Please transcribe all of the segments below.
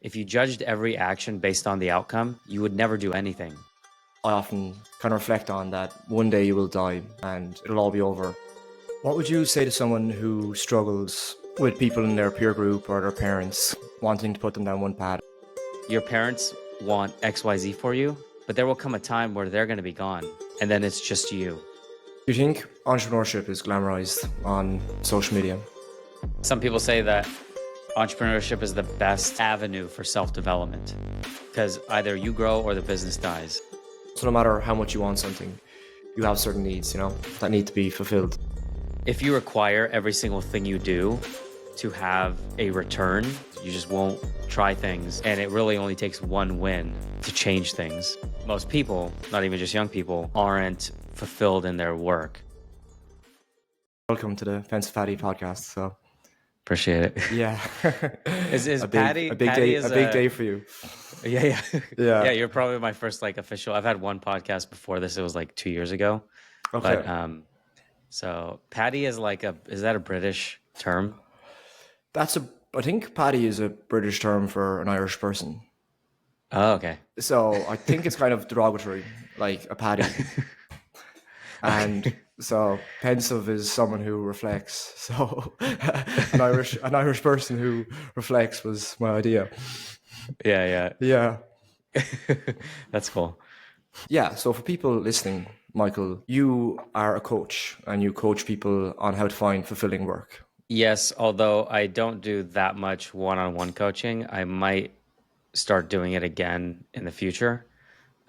If you judged every action based on the outcome, you would never do anything. I often kind of reflect on that one day you will die and it'll all be over. What would you say to someone who struggles with people in their peer group or their parents wanting to put them down one path? Your parents want XYZ for you, but there will come a time where they're going to be gone, and then it's just you. Do you think entrepreneurship is glamorized on social media? Some people say that entrepreneurship is the best avenue for self-development because either you grow or the business dies. So no matter how much you want something, you have certain needs, that need to be fulfilled. If you require every single thing you do to have a return, you just won't try things. And it really only takes one win to change things. Most people, not even just young people, aren't fulfilled in their work. Welcome to the Fence Fatty podcast. So appreciate it. Yeah. Is a Patty a big day for you. Yeah. Yeah. Yeah, you're probably my first official. I've had one podcast before this. It was 2 years ago. Okay. But so Patty is is that a British term? I think Paddy is a British term for an Irish person. Oh, okay. So I think it's kind of derogatory, like a paddy. And so pensive is someone who reflects. So an Irish person who reflects was my idea. Yeah. That's cool. Yeah. So for people listening, Michael, you are a coach and you coach people on how to find fulfilling work. Yes, although I don't do that much one-on-one coaching, I might start doing it again in the future.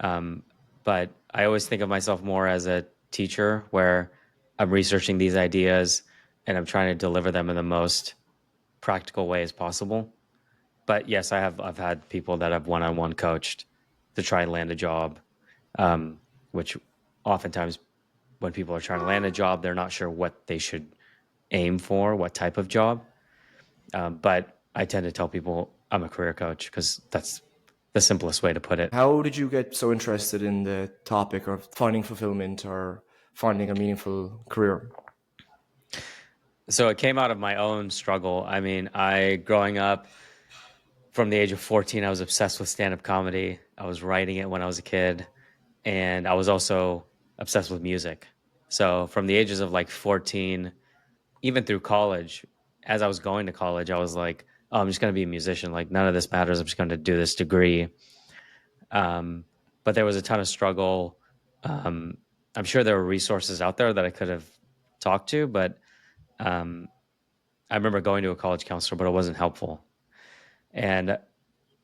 But I always think of myself more as a teacher where I'm researching these ideas and I'm trying to deliver them in the most practical way as possible. But yes, I've had people that I've one-on-one coached to try and land a job, which oftentimes when people are trying to land a job, they're not sure what they should aim for, what type of job. But I tend to tell people I'm a career coach because that's the simplest way to put it. How did you get so interested in the topic of finding fulfillment or finding a meaningful career? So it came out of my own struggle. I mean, growing up from the age of 14, I was obsessed with stand-up comedy. I was writing it when I was a kid, and I was also obsessed with music. So from the ages of 14, even through college, as I was going to college, I was like, oh, I'm just going to be a musician. None of this matters. I'm just going to do this degree. But there was a ton of struggle. I'm sure there were resources out there that I could have talked to, but I remember going to a college counselor, but it wasn't helpful. And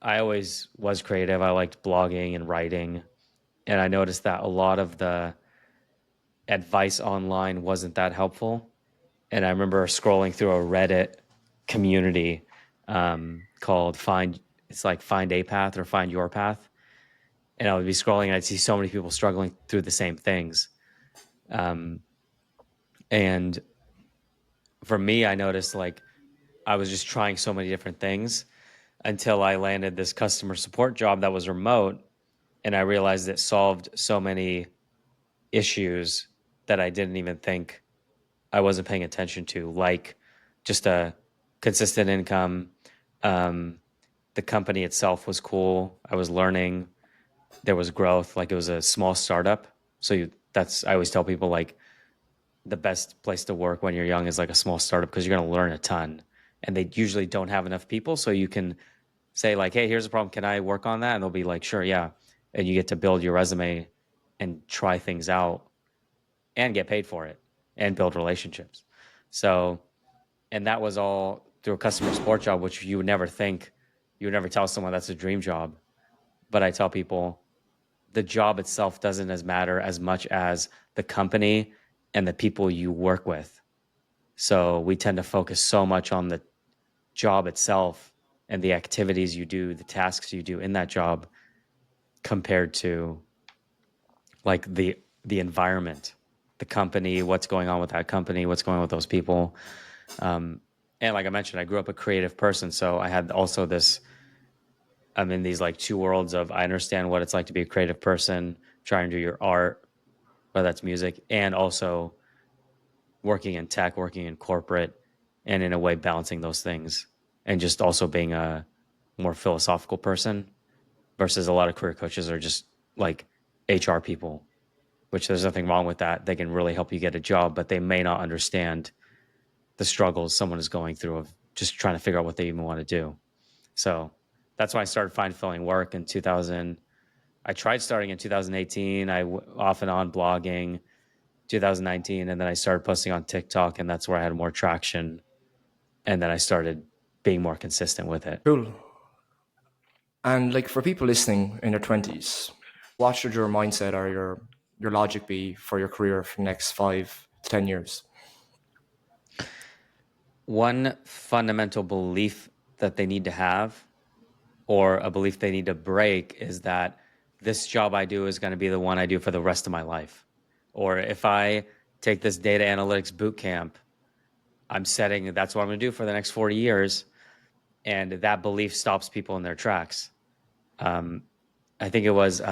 I always was creative. I liked blogging and writing. And I noticed that a lot of the advice online wasn't that helpful. And I remember scrolling through a Reddit community called Find a Path or Find Your Path. And I would be scrolling and I'd see so many people struggling through the same things. And for me, I noticed I was just trying so many different things until I landed this customer support job that was remote. And I realized it solved so many issues that I didn't even think I wasn't paying attention to, like just a consistent income. The company itself was cool. I was learning. There was growth. It was a small startup. So I always tell people the best place to work when you're young is a small startup because you're going to learn a ton. And they usually don't have enough people. So you can say hey, here's a problem. Can I work on that? And they'll be like, sure, yeah. And you get to build your resume and try things out and get paid for it and build relationships. So, and that was all through a customer support job, which you would never tell someone that's a dream job. But I tell people the job itself doesn't matter as much as the company and the people you work with. So we tend to focus so much on the job itself and the activities you do, the tasks you do in that job compared to the environment, the company, what's going on with that company, what's going on with those people. And like I mentioned, I grew up a creative person. So I had also I'm in these two worlds of I understand what it's like to be a creative person, trying to do your art, whether that's music, and also working in tech, working in corporate, and in a way balancing those things, and just also being a more philosophical person versus a lot of career coaches are just like HR people, which there's nothing wrong with that. They can really help you get a job, but they may not understand the struggles someone is going through of just trying to figure out what they even want to do. So that's why I started find filling work in 2000. I tried starting in 2018. Off and on blogging 2019, and then I started posting on TikTok, and that's where I had more traction. And then I started being more consistent with it. Cool. And like for people listening in their 20s, what should your mindset or your logic be for your career for the next 5 to 10 years? One fundamental belief that they need to have, or a belief they need to break, is that this job I do is going to be the one I do for the rest of my life. Or if I take this data analytics boot camp, I'm setting that's what I'm going to do for the next 40 years. And that belief stops people in their tracks. I think it was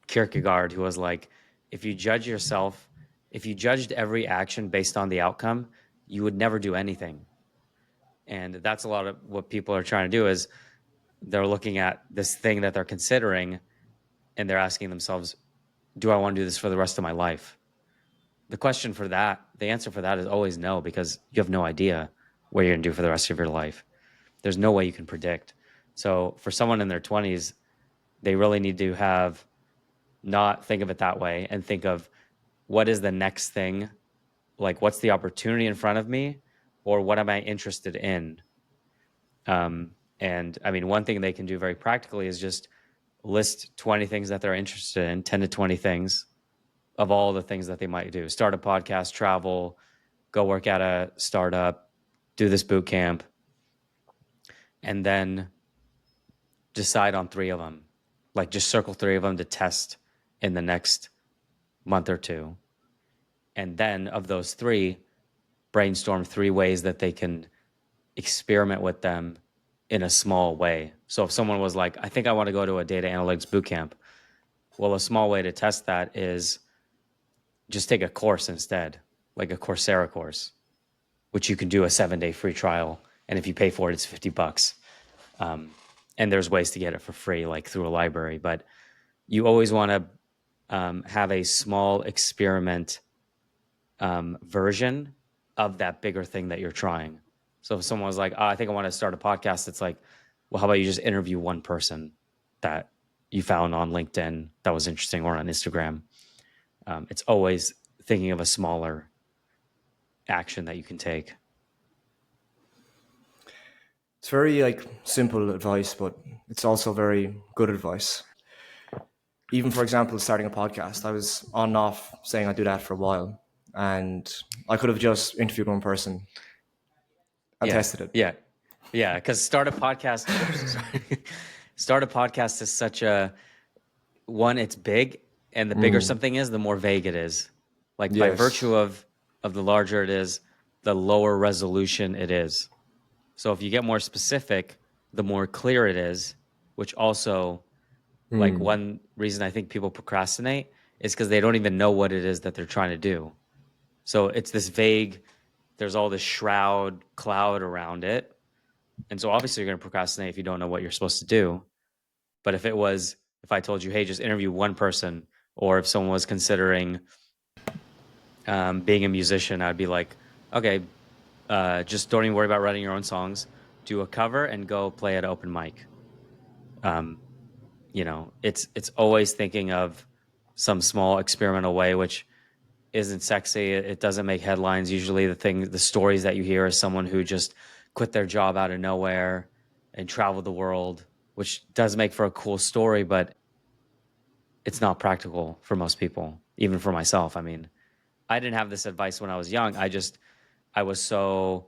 Kierkegaard who was like, if you judged every action based on the outcome, you would never do anything. And that's a lot of what people are trying to do is they're looking at this thing that they're considering and they're asking themselves, do I want to do this for the rest of my life? The answer for that is always no, because you have no idea what you're going to do for the rest of your life. There's no way you can predict. So for someone in their 20s, they really need to not think of it that way and think of what is the next thing, like what's the opportunity in front of me, or what am I interested in? And I mean, one thing they can do very practically is just list 20 things that they're interested in, 10 to 20 things of all the things that they might do. Start a podcast, travel, go work at a startup, do this boot camp, and then decide on 3 of them. Like just circle 3 of them to test in the next month or 2. And then of those 3, brainstorm 3 ways that they can experiment with them in a small way. So if someone was like, I think I want to go to a data analytics bootcamp, well, a small way to test that is just take a course instead, like a Coursera course, which you can do a 7-day free trial. And if you pay for it, it's $50. And there's ways to get it for free, like through a library. But you always want to have a small experiment version of that bigger thing that you're trying. So if someone was like, oh, I think I want to start a podcast, it's like, well, how about you just interview one person that you found on LinkedIn that was interesting, or on Instagram? It's always thinking of a smaller action that you can take. It's very like simple advice, but it's also very good advice. Even for example, starting a podcast, I was on and off saying I'd do that for a while, and I could have just interviewed one person and tested it. Yeah. Because start a podcast. Start a podcast is such a one. It's big, and the bigger something is, the more vague it is. Like by virtue of the larger it is, the lower resolution it is. So if you get more specific, the more clear it is. Which also, like one reason I think people procrastinate is because they don't even know what it is that they're trying to do. So it's this vague. There's all this cloud around it. And so obviously you're going to procrastinate if you don't know what you're supposed to do. But if I told you, hey, just interview one person, or if someone was considering being a musician, I'd be like, okay, just don't even worry about writing your own songs. Do a cover and go play at an open mic. It's always thinking of some small experimental way, which isn't sexy. It doesn't make headlines. Usually the stories that you hear is someone who just quit their job out of nowhere and traveled the world, which does make for a cool story, but it's not practical for most people, even for myself. I mean, I didn't have this advice when I was young. I was so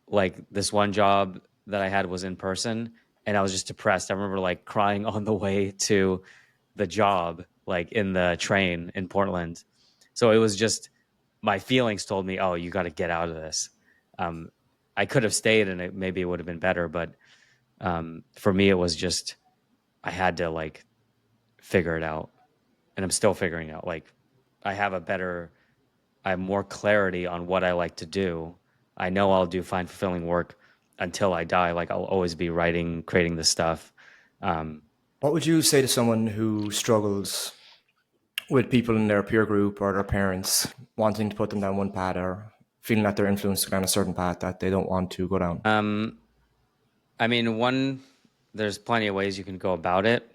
like this one job that I had was in person, and I was just depressed. I remember like crying on the way to the job, like in the train in Portland. So it was just my feelings told me, oh, you got to get out of this. I could have stayed and maybe it would have been better. But for me, it was just, I had to like figure it out, and I'm still figuring it out. Like I have more clarity on what I like to do. I know I'll do find fulfilling work until I die. Like I'll always be writing, creating this stuff. What would you say to someone who struggles with people in their peer group or their parents wanting to put them down one path or feeling that they're influenced down a certain path that they don't want to go down? I mean, there's plenty of ways you can go about it.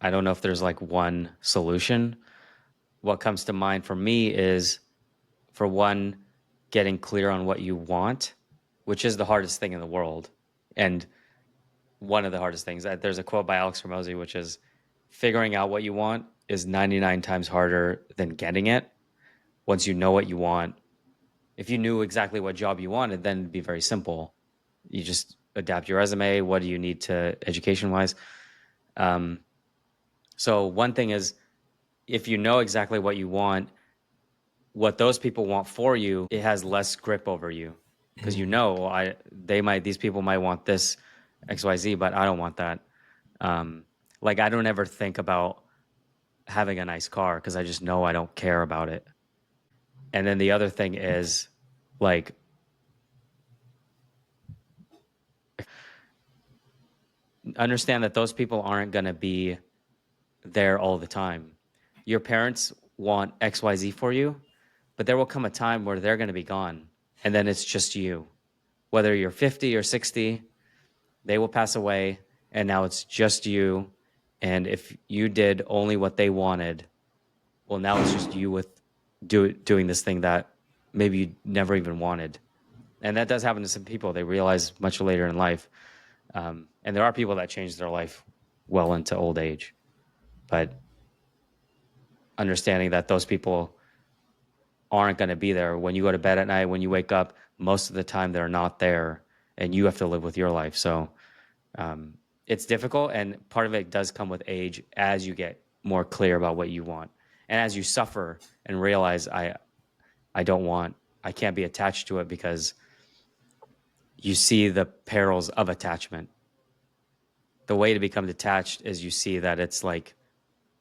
I don't know if there's like one solution. What comes to mind for me is, for one, getting clear on what you want, which is the hardest thing in the world. And one of the hardest things. There's a quote by Alex Hormozy, which is, figuring out what you want is 99 times harder than getting it. Once you know what you want, if you knew exactly what job you wanted, then it'd be very simple. You just adapt your resume. What do you need to education wise? So one thing is, if you know exactly what you want, what those people want for you, it has less grip over you, because you know, these people might want this XYZ, but I don't want that. Like I don't ever think about having a nice car because I just know I don't care about it. And then the other thing is, like, understand that those people aren't going to be there all the time. Your parents want XYZ for you, but there will come a time where they're going to be gone, and then it's just you. Whether you're 50 or 60, they will pass away, and now it's just you. And if you did only what they wanted, well, now it's just you with doing this thing that maybe you never even wanted. And that does happen to some people. They realize much later in life. And there are people that change their life well into old age. But understanding that those people aren't going to be there when you go to bed at night, when you wake up, most of the time they're not there, and you have to live with your life. So it's difficult, and part of it does come with age as you get more clear about what you want. And as you suffer and realize, I can't be attached to it, because you see the perils of attachment. The way to become detached is you see that it's like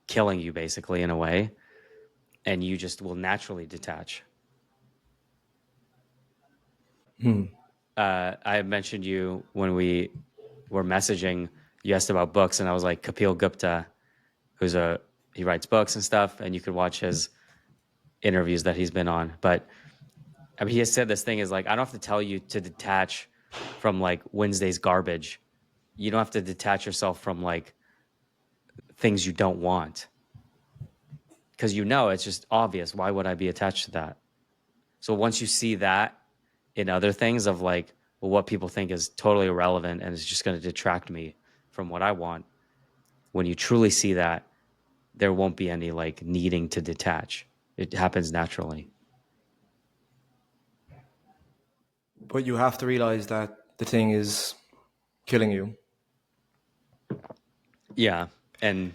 killing you basically in a way, and you just will naturally detach. I mentioned you when we were messaging. You asked about books, and I was like, Kapil Gupta, he writes books and stuff, and you could watch his interviews that he's been on. But I mean, he has said this thing is like, I don't have to tell you to detach from like Wednesday's garbage. You don't have to detach yourself from like things you don't want, because you know it's just obvious. Why would I be attached to that? So once you see that in other things of like, well, what people think is totally irrelevant and is just going to detract me from what I want, when you truly see that, there won't be any like needing to detach. It happens naturally. But you have to realize that the thing is killing you. Yeah. And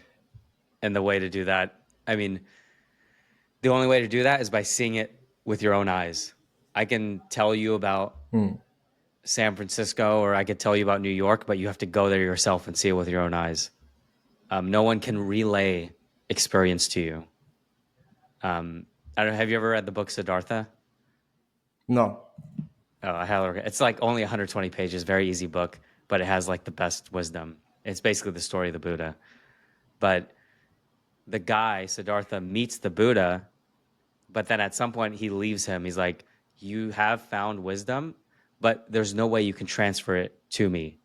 the way to do that, I mean, the only way to do that is by seeing it with your own eyes. I can tell you about San Francisco, or I could tell you about New York, but you have to go there yourself and see it with your own eyes. No one can relay experience to you. I don't know. Have you ever read the book Siddhartha? No. Oh, I highly recommend. It's like only 120 pages, very easy book, but it has like the best wisdom. It's basically the story of the Buddha. But the guy, Siddhartha, meets the Buddha, but then at some point he leaves him. He's like, you have found wisdom, but there's no way you can transfer it to me.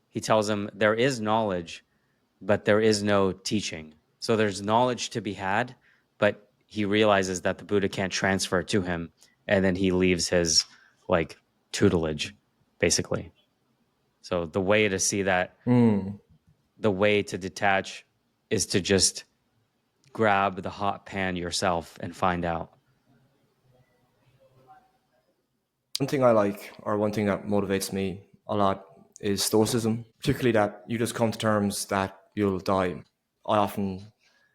He tells him there is knowledge, but there is no teaching. So there's knowledge to be had, but he realizes that the Buddha can't transfer it to him. And then he leaves his like tutelage, basically. So the way to see that, the way to detach is to just grab the hot pan yourself and find out. One thing I like, or one thing that motivates me a lot, is stoicism, particularly that you just come to terms that you'll die. I often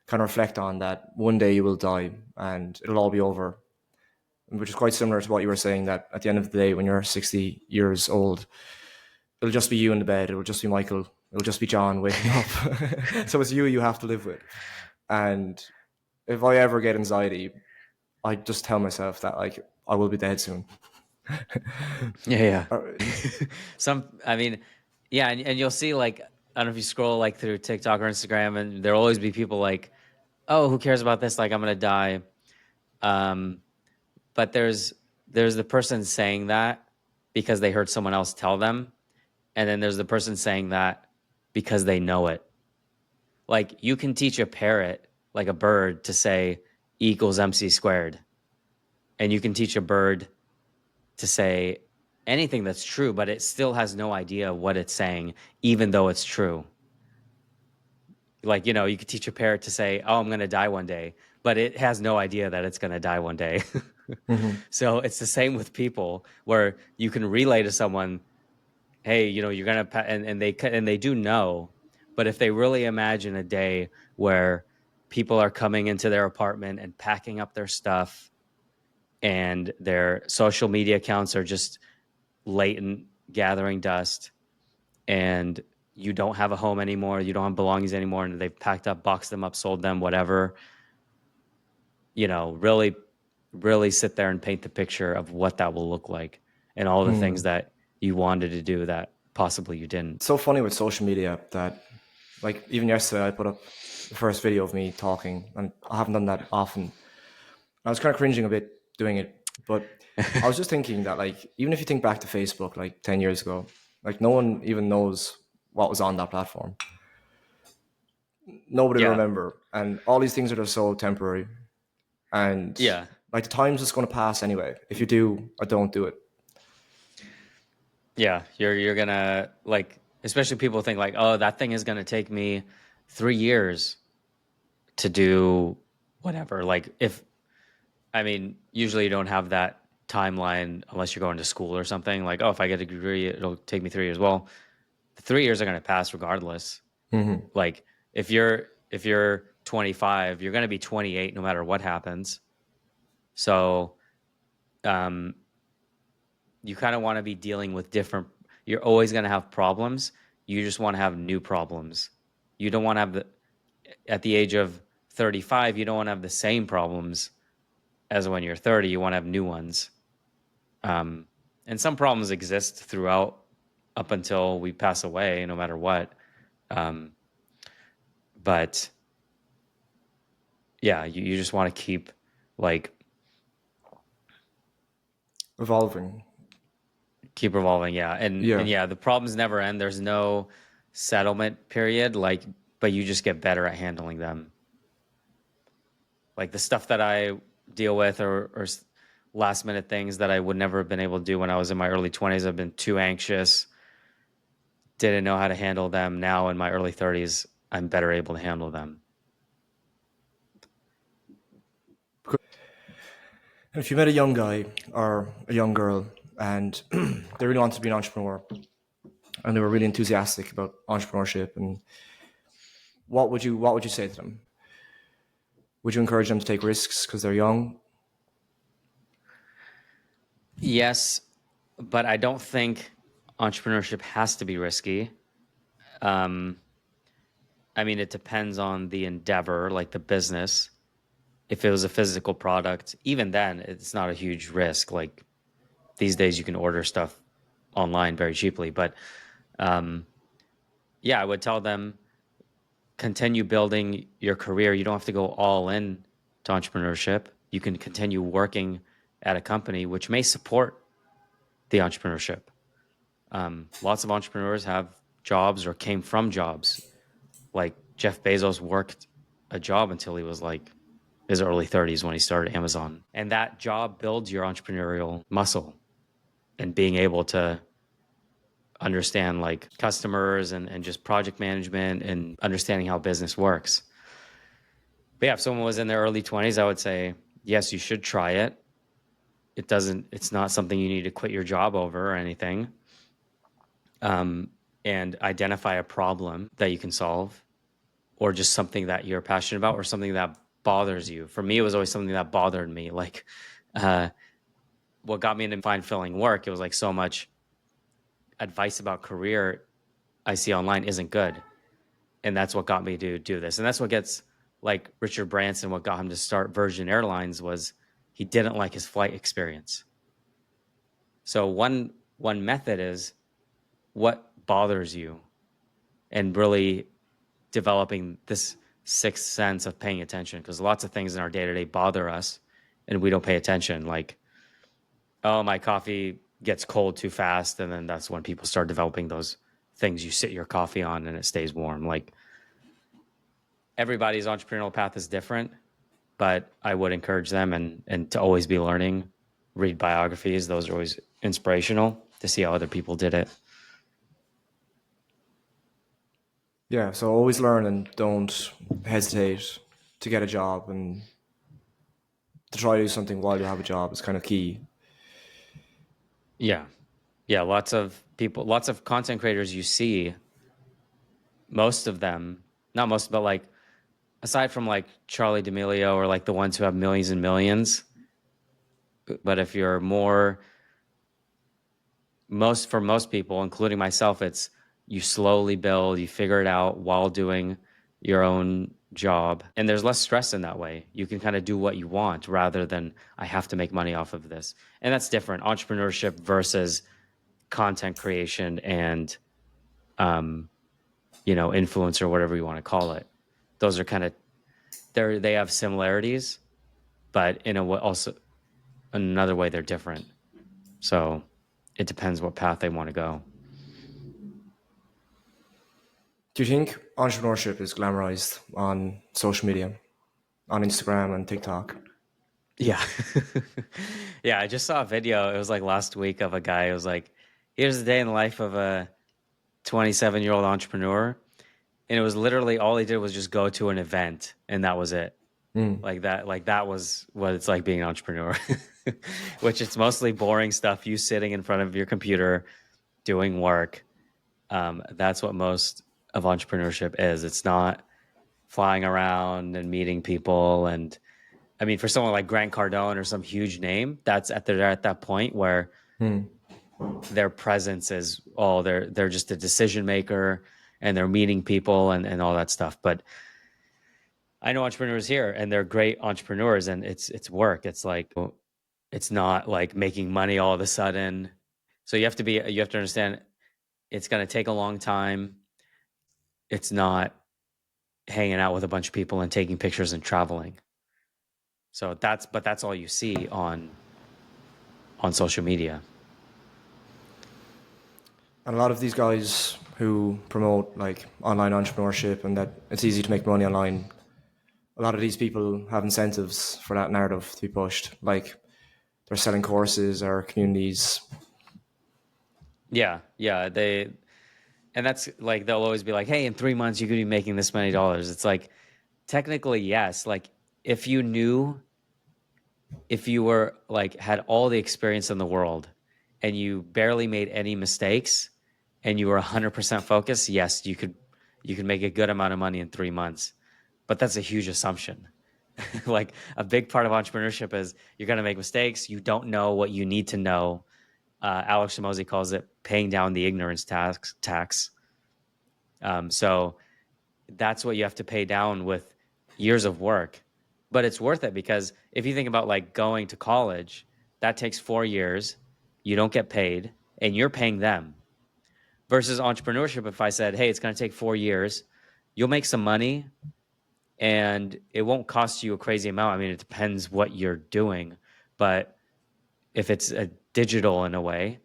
kind of reflect on that one day you will die and it'll all be over, which is quite similar to what you were saying, that at the end of the day, when you're 60 years old, it'll just be you in the bed. It'll just be Michael. It'll just be John waking up. So it's you have to live with. And if I ever get anxiety, I just tell myself that like I will be dead soon. Yeah, Or- yeah. I mean, yeah, and you'll see like I don't know if you scroll like through TikTok or Instagram, and there'll always be people like, "Oh, who cares about this? Like, I'm gonna die." Um, but there's the person saying that because they heard someone else tell them, and then there's the person saying that because they know it. Like you can teach a parrot, like a bird, to say E equals MC squared, and you can teach a bird to say anything that's true, but it still has no idea what it's saying, even though it's true. Like, you could teach a parrot to say, "Oh, I'm going to die one day," but it has no idea that it's going to die one day. Mhm. So it's the same with people where you can relay to someone, "Hey, you're going to," and they do know, but if they really imagine a day where people are coming into their apartment and packing up their stuff and their social media accounts are just latent gathering dust and you don't have a home anymore, you don't have belongings anymore, and they've packed up, boxed them up, sold them, whatever, really, really sit there and paint the picture of what that will look like and all the things Mm. that you wanted to do that possibly you didn't. It's so funny with social media that, like, even yesterday, I put up the first video of me talking, and I haven't done that often. I was kind of cringing a bit doing it, but I was just thinking that, like, even if you think back to Facebook, like 10 years ago, like, no one even knows what was on that platform. Nobody will Yeah. remember. And all these things are just so temporary. And, Yeah. like, the time's just going to pass anyway, if you do or don't do it. Yeah. You're gonna like, especially people think like, oh, that thing is gonna take me 3 years to do whatever. Like I mean, usually you don't have that timeline unless you're going to school or something. Like, oh, if I get a degree, it'll take me 3 years. Well, the 3 years are going to pass regardless. Hmm. Like, if you're 25, you're going to be 28 no matter what happens. So, um, you kind of want to be dealing with different. You're always going to have problems. You just want to have new problems. You don't want to have at the age of 35. You don't want to have the same problems as when you're 30. You want to have new ones. Um, and some problems exist throughout up until we pass away, no matter what. Um, but yeah, you just want to keep like Evolving. keep revolving. Yeah. And Yeah. yeah, the problems never end. There's no settlement period. Like, but you just get better at handling them. Like the stuff that I deal with or last minute things that I would never have been able to do when I was in my early 20s. I've been too anxious, didn't know how to handle them. Now in my early 30s, I'm better able to handle them. If you met a young guy or a young girl and they really wanted to be an entrepreneur and they were really enthusiastic about entrepreneurship, and what would you say to them? Would you encourage them to take risks because they're young? Yes, but I don't think entrepreneurship has to be risky. Um, I mean, it depends on the endeavor, like the business. If it was a physical product, even then, it's not a huge risk. Like these days, you can order stuff online very cheaply. But um, yeah, I would tell them continue building your career. You don't have to go all in to entrepreneurship. You can continue working at a company which may support the entrepreneurship. Lots of entrepreneurs have jobs or came from jobs. Like Jeff Bezos worked a job until he was like his early 30s when he started Amazon. And that job builds your entrepreneurial muscle and being able to understand like customers and just project management and understanding how business works. But yeah, if someone was in their early 20s, I would say, yes, you should try it. It's not something you need to quit your job over or anything. Um, and identify a problem that you can solve or just something that you're passionate about or something that bothers you. For me, it was always something that bothered me. Like, uh, what got me into find filling work, it was like so much advice about career I see online isn't good. And that's what got me to do this. And that's what gets like Richard Branson, what got him to start Virgin Airlines was he didn't like his flight experience. So one method is what bothers you, and really developing this sixth sense of paying attention, because lots of things in our day-to-day bother us and we don't pay attention. Like, oh, my coffee gets cold too fast, and then that's when people start developing those things you sit your coffee on and it stays warm. Like, everybody's entrepreneurial path is different, but I would encourage them and to always be learning, read biographies. Those are always inspirational to see how other people did it. Yeah, so always learn and don't hesitate to get a job, and to try to do something while you have a job is kind of key. Yeah. Yeah, lots of people, lots of content creators you see, most of them, not most, but like aside from like Charlie D'Amelio or like the ones who have millions and millions, but if you're more, for most people, including myself, it's you slowly build, you figure it out while doing your own job. And there's less stress in that way. You can kind of do what you want rather than I have to make money off of this. And that's different. Entrepreneurship versus content creation and influencer, whatever you want to call it. Those are kind of they have similarities, but in a way, also another way they're different. So it depends what path they want to go. Do you think entrepreneurship is glamorized on social media, on Instagram and TikTok? Yeah. Yeah, I just saw a video. It was like last week of a guy. It was like, here's the day in the life of a 27-year-old entrepreneur. And it was literally all he did was just go to an event and that was it. Like that was what it's like being an entrepreneur. Which it's mostly boring stuff, you sitting in front of your computer doing work. That's what most of entrepreneurship is. It's not flying around and meeting people. And I mean, for someone like Grant Cardone or some huge name, they're at that point where their presence is they're just a decision maker and they're meeting people and all that stuff. But I know entrepreneurs here and they're great entrepreneurs, and it's work. It's like, it's not like making money all of a sudden. So you have to understand it's going to take a long time. It's not hanging out with a bunch of people and taking pictures and traveling. So that's all you see on social media. And a lot of these guys who promote like online entrepreneurship and that it's easy to make money online, a lot of these people have incentives for that narrative to be pushed. Like they're selling courses or communities. Yeah, yeah. And that's like they'll always be like, "Hey, in 3 months you could be making this many dollars." It's like technically yes. Like if you were like had all the experience in the world and you barely made any mistakes and you were 100% focused, yes, you could make a good amount of money in 3 months. But that's a huge assumption. Like a big part of entrepreneurship is you're going to make mistakes. You don't know what you need to know. Alex Hormozi calls it paying down the ignorance tax. So that's what you have to pay down with years of work. But it's worth it because if you think about like going to college, that takes 4 years. You don't get paid and you're paying them. Versus entrepreneurship, if I said, hey, it's going to take 4 years, you'll make some money and it won't cost you a crazy amount. I mean, it depends what you're doing. But if it's a digital in a way,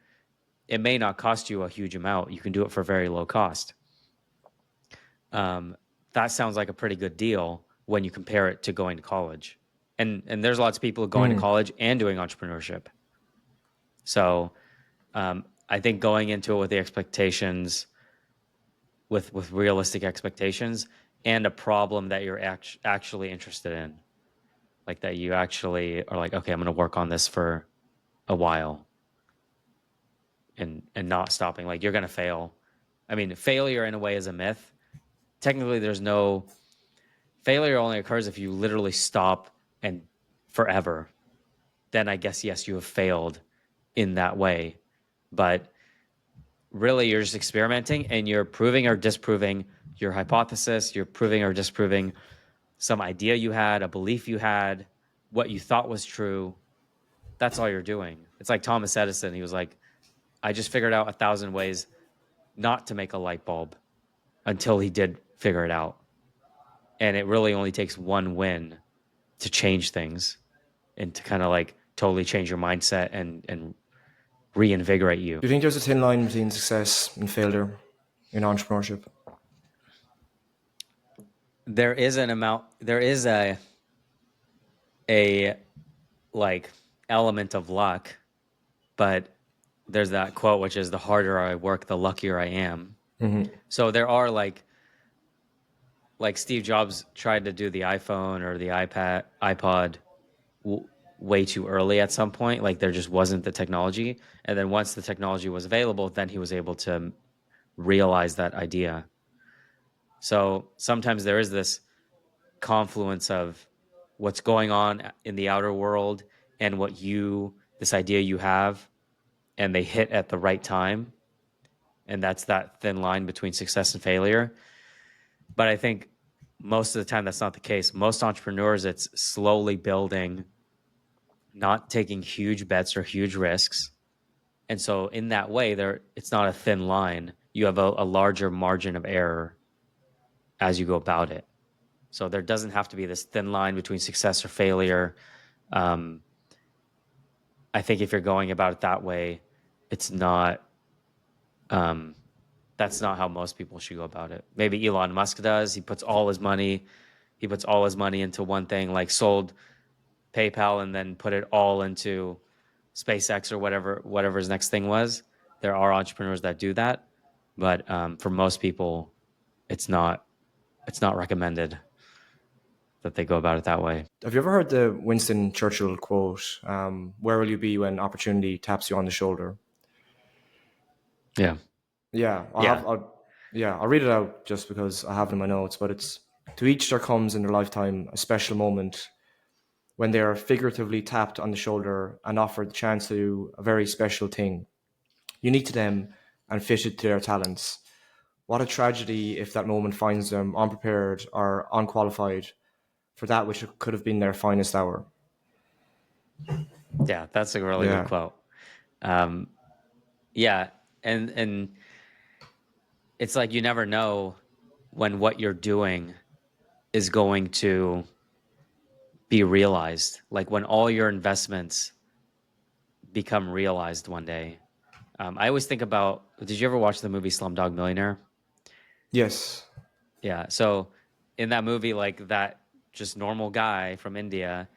it may not cost you a huge amount. You can do it for very low cost. That sounds like a pretty good deal when you compare it to going to college. And there's lots of people going to college and doing entrepreneurship. So I think going into it with the expectations, with realistic expectations and a problem that you're actually interested in, like that you actually are like, okay, I'm going to work on this for a while and not stopping. Like you're going to fail. I mean, failure in a way is a myth. Technically, there's no failure only occurs if you literally stop and forever. Then I guess, yes, you have failed in that way. But really, you're just experimenting and you're proving or disproving your hypothesis. You're proving or disproving some idea you had, a belief you had, what you thought was true. That's all you're doing. It's like Thomas Edison. He was like, I just figured out 1,000 ways not to make a light bulb until he did figure it out. And it really only takes one win to change things and to kind of like totally change your mindset and reinvigorate you. Do you think there's a thin line between success and failure in entrepreneurship? There is a like element of luck, but there's that quote, which is the harder I work, the luckier I am. So there are like Steve Jobs tried to do the iPhone or the iPod way too early at some point. Like there just wasn't the technology. And then once the technology was available, then he was able to realize that idea. So sometimes there is this confluence of what's going on in the outer world and this idea you have, and they hit at the right time. And that's that thin line between success and failure. But I think most of the time that's not the case. Most entrepreneurs, it's slowly building, not taking huge bets or huge risks. And so in that way, it's not a thin line. You have a larger margin of error as you go about it. So there doesn't have to be this thin line between success or failure. I think if you're going about it that way, it's not, that's not how most people should go about it. Maybe Elon Musk does. He puts all his money into one thing, like sold PayPal and then put it all into SpaceX or whatever his next thing was. There are entrepreneurs that do that, but for most people, it's not recommended that they go about it that way. Have you ever heard the Winston Churchill quote, where will you be when opportunity taps you on the shoulder? Yeah. Yeah, I'll read it out just because I have it in my notes, but it's, to each there comes in their lifetime a special moment when they are figuratively tapped on the shoulder and offered the chance to do a very special thing, unique to them and fitted to their talents. What a tragedy if that moment finds them unprepared or unqualified for that which could have been their finest hour. Yeah, that's a really good quote. Yeah, and it's like you never know when what you're doing is going to be realized. Like when all your investments become realized one day. I always think about, did you ever watch the movie Slumdog Millionaire? Yes. Yeah. So in that movie, like that just normal guy from India,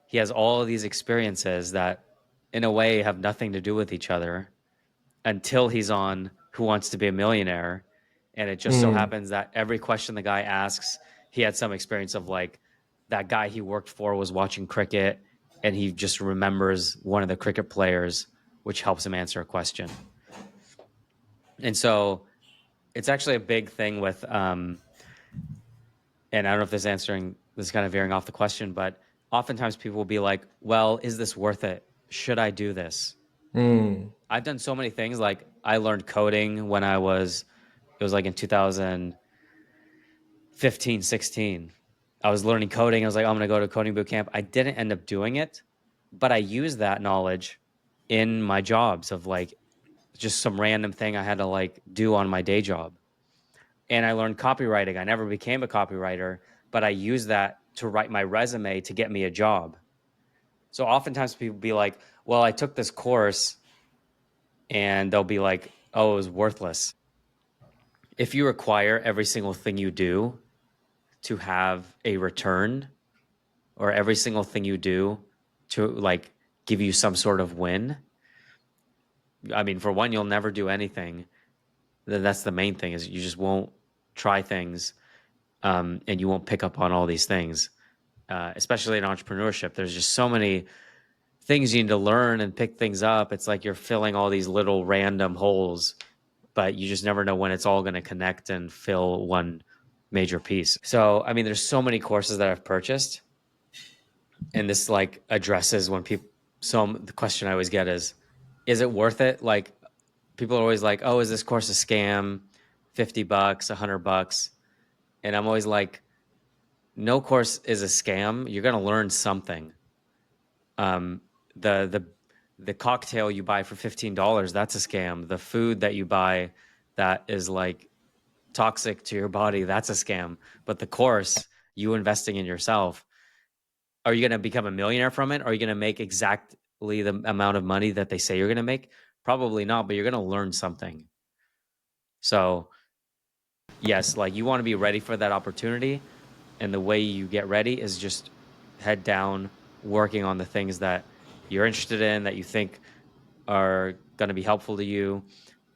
he has all of these experiences that in a way have nothing to do with each other until he's on Who Wants to Be a Millionaire. And it just so happens that every question the guy asks, he had some experience of like that guy he worked for was watching cricket and he just remembers one of the cricket players, which helps him answer a question. And so it's actually a big thing with, and I don't know if this is kind of veering off the question, but oftentimes people will be like, well, is this worth it? Should I do this? I've done so many things. Like I learned coding when it was like in 2015, 16. I was learning coding. I was like, I'm going to go to coding boot camp. I didn't end up doing it, but I used that knowledge in my jobs of like just some random thing I had to like do on my day job. And I learned copywriting. I never became a copywriter, but I used that to write my resume to get me a job. So oftentimes people be like, well, I took this course, and they'll be like, oh, it was worthless. If you require every single thing you do to have a return, or every single thing you do to like give you some sort of win, I mean, for one, you'll never do anything. That's the main thing, is you just won't try things, and you won't pick up on all these things, especially in entrepreneurship. There's just so many things you need to learn and pick things up. It's like you're filling all these little random holes, but you just never know when it's all going to connect and fill one major piece. So, I mean, there's so many courses that I've purchased, and this like addresses when people, so the question I always get is it worth it? Like people are always like, oh, is this course a scam? $50, $100. And I'm always like, no course is a scam. You're going to learn something. The the cocktail you buy for $15, that's a scam. The food that you buy that is like toxic to your body, that's a scam. But the course, you investing in yourself, are you going to become a millionaire from it? Are you going to make exactly the amount of money that they say you're going to make? Probably not, but you're going to learn something. So, yes, like you want to be ready for that opportunity. And the way you get ready is just head down, working on the things that you're interested in, that you think are going to be helpful to you.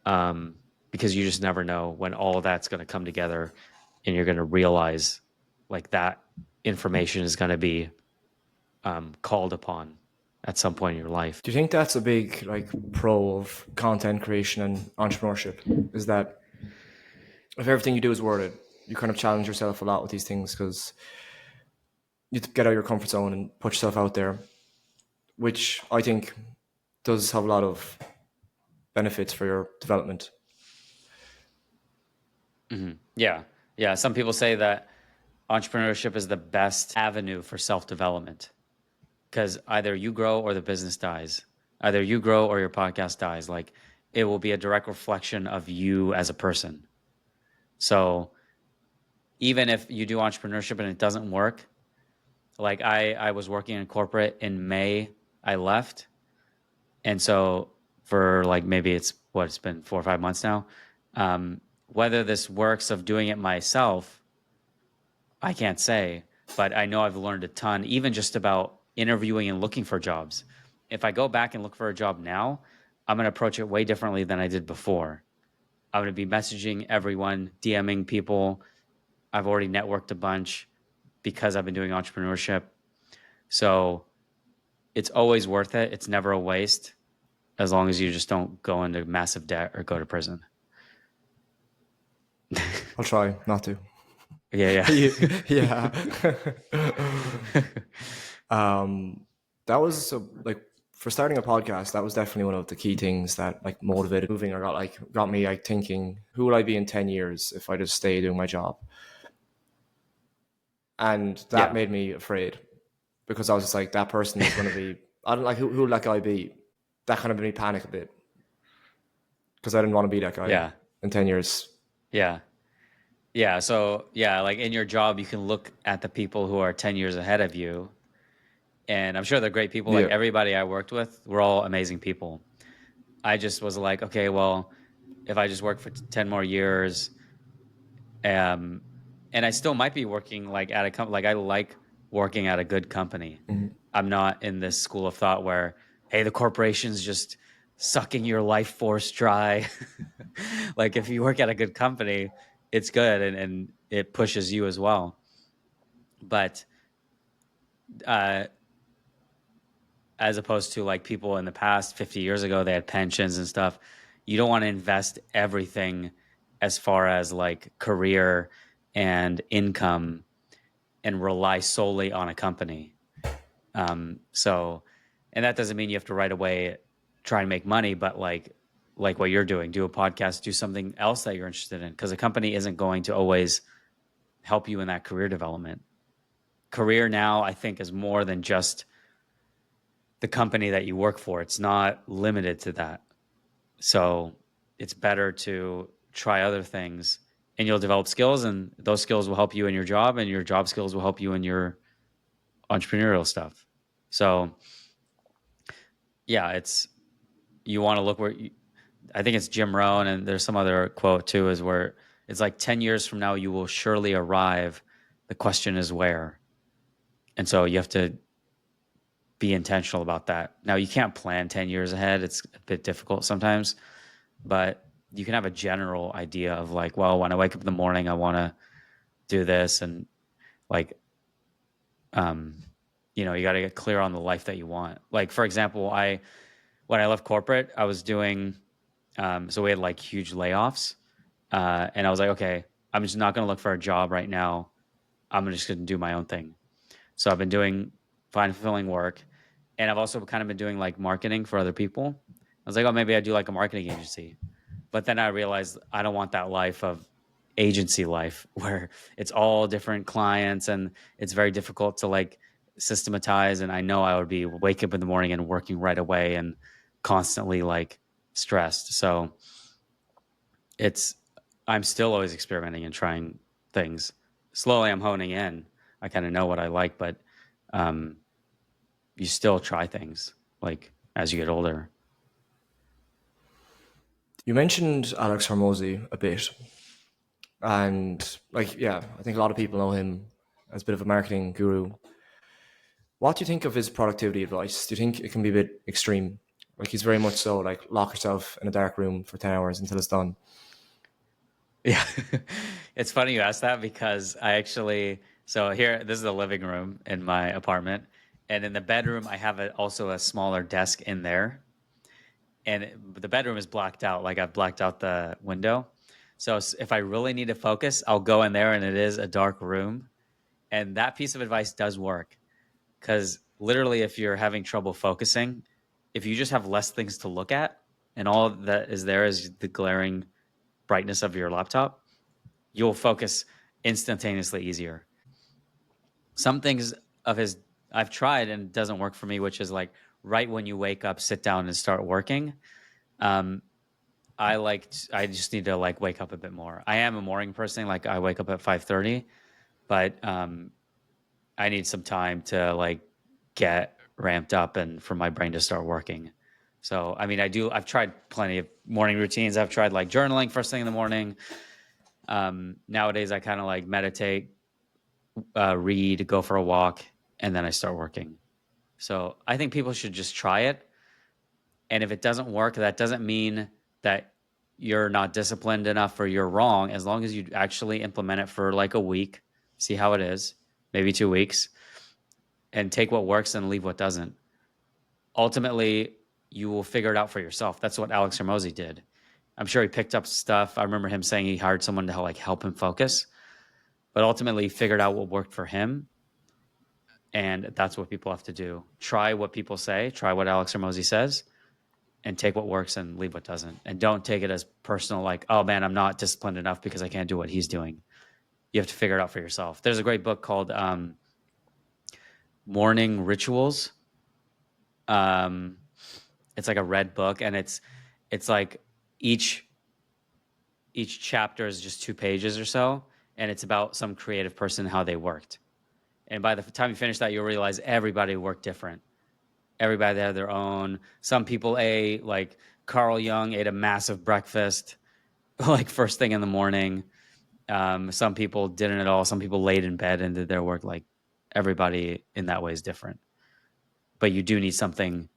Because you just never know when all of that's going to come together and you're going to realize like that information is going to be called upon at some point in your life. Do you think that's a big like pro of content creation and entrepreneurship? Is that if everything you do is worded, you kind of challenge yourself a lot with these things because you get out of your comfort zone and put yourself out there, which I think does have a lot of benefits for your development. Yeah. Yeah. Some people say that entrepreneurship is the best avenue for self-development because either you grow or the business dies. Either you grow or your podcast dies. Like it will be a direct reflection of you as a person. So even if you do entrepreneurship and it doesn't work, like I was working in corporate in May, I left. And so for like maybe it's been 4 or 5 months now. Whether this works of doing it myself, I can't say, but I know I've learned a ton, even just about interviewing and looking for jobs. If I go back and look for a job now, I'm going to approach it way differently than I did before. I'm going to be messaging everyone, DMing people. I've already networked a bunch because I've been doing entrepreneurship. So it's always worth it. It's never a waste as long as you just don't go into massive debt or go to prison. I'll try not to. Yeah. Yeah. That was like for starting a podcast. That was definitely one of the key things that like motivated moving or got me like thinking, who will I be in 10 years if I just stay doing my job? And that Yeah. made me afraid because I was just like, that person is going to be. I don't like who would that guy be? That kind of made me panic a bit because I didn't want to be that guy Yeah. in 10 years. Yeah. Yeah. So, yeah, like in your job, you can look at the people who are 10 years ahead of you. And I'm sure they're great people. Like Yeah. everybody I worked with, we're all amazing people. I just was like, okay, well, if I just work for 10 more years, and I still might be working like at a company, like I like working at a good company. I'm not in this school of thought where, hey, the corporation's just sucking your life force dry. Like if you work at a good company, it's good and it pushes you as well. But as opposed to like people in the past 50 years ago, they had pensions and stuff. You don't want to invest everything as far as like career and income and rely solely on a company. So, and that doesn't mean you have to right away try and make money, but like what you're doing, do a podcast, do something else that you're interested in, because a company isn't going to always help you in that career development. Career now, I think, is more than just the company that you work for. It's not limited to that. So it's better to try other things and you'll develop skills, and those skills will help you in your job, and your job skills will help you in your entrepreneurial stuff. So yeah, it's, you want to look where I think it's Jim Rohn, and there's some other quote too, is where it's like 10 years from now, you will surely arrive. The question is where. And so you have to be intentional about that. Now you can't plan 10 years ahead. It's a bit difficult sometimes, but you can have a general idea of like, well, when I wake up in the morning, I want to do this. And like, you know, you got to get clear on the life that you want. Like, for example, when I left corporate, I was doing, so we had like huge layoffs. And I was like, okay, I'm just not going to look for a job right now. I'm just going to do my own thing. So I've been doing fine, fulfilling work. And I've also kind of been doing like marketing for other people. I was like, oh, maybe I do like a marketing agency. But then I realized I don't want that life of agency life where it's all different clients and it's very difficult to like systematize. And I know I would be waking up in the morning and working right away. And constantly like stressed. So I'm still always experimenting and trying things. Slowly I'm honing in. I kind of know what I like, but um, you still try things like as you get older. You mentioned Alex Hormozy a bit, and like, yeah, I think a lot of people know him as a bit of a marketing guru. What do you think of his productivity advice? Do you think it can be a bit extreme? Like, he's very much so like lock yourself in a dark room for 10 hours until it's done. Yeah. It's funny you asked that because I actually, so here, this is the living room in my apartment. And in the bedroom, I have also a smaller desk in there. And the bedroom is blacked out. Like I've blacked out the window. So if I really need to focus, I'll go in there and it is a dark room. And that piece of advice does work because literally, if you're having trouble focusing, if you just have less things to look at and all that is there is the glaring brightness of your laptop, you'll focus instantaneously easier. Some things of his I've tried and it doesn't work for me, which is like right when you wake up, sit down and start working. Um, I just need to like wake up a bit more. I am a morning person, like I wake up at 5:30, but I need some time to like get ramped up and for my brain to start working. So, I mean, I've tried plenty of morning routines. I've tried like journaling first thing in the morning. Nowadays, I kind of like meditate, read, go for a walk, and then I start working. So I think people should just try it. And if it doesn't work, that doesn't mean that you're not disciplined enough or you're wrong. As long as you actually implement it for like a week, see how it is, maybe 2 weeks, and take what works and leave what doesn't. Ultimately, you will figure it out for yourself. That's what Alex Hermosi did. I'm sure he picked up stuff. I remember him saying he hired someone to like help him focus, but ultimately he figured out what worked for him. And that's what people have to do. Try what people say, try what Alex Hermosi says, and take what works and leave what doesn't. And don't take it as personal, like, oh man, I'm not disciplined enough because I can't do what he's doing. You have to figure it out for yourself. There's a great book called Morning Rituals. Um, it's like a red book, and it's like each chapter is just 2 pages or so, and it's about some creative person, how they worked. And by the time you finish that, you'll realize everybody worked different. Everybody had their own. Some people ate, like Carl Jung ate a massive breakfast, like first thing in the morning. Some people didn't at all. Some people laid in bed and did their work. Like everybody in that way is different. But you do need something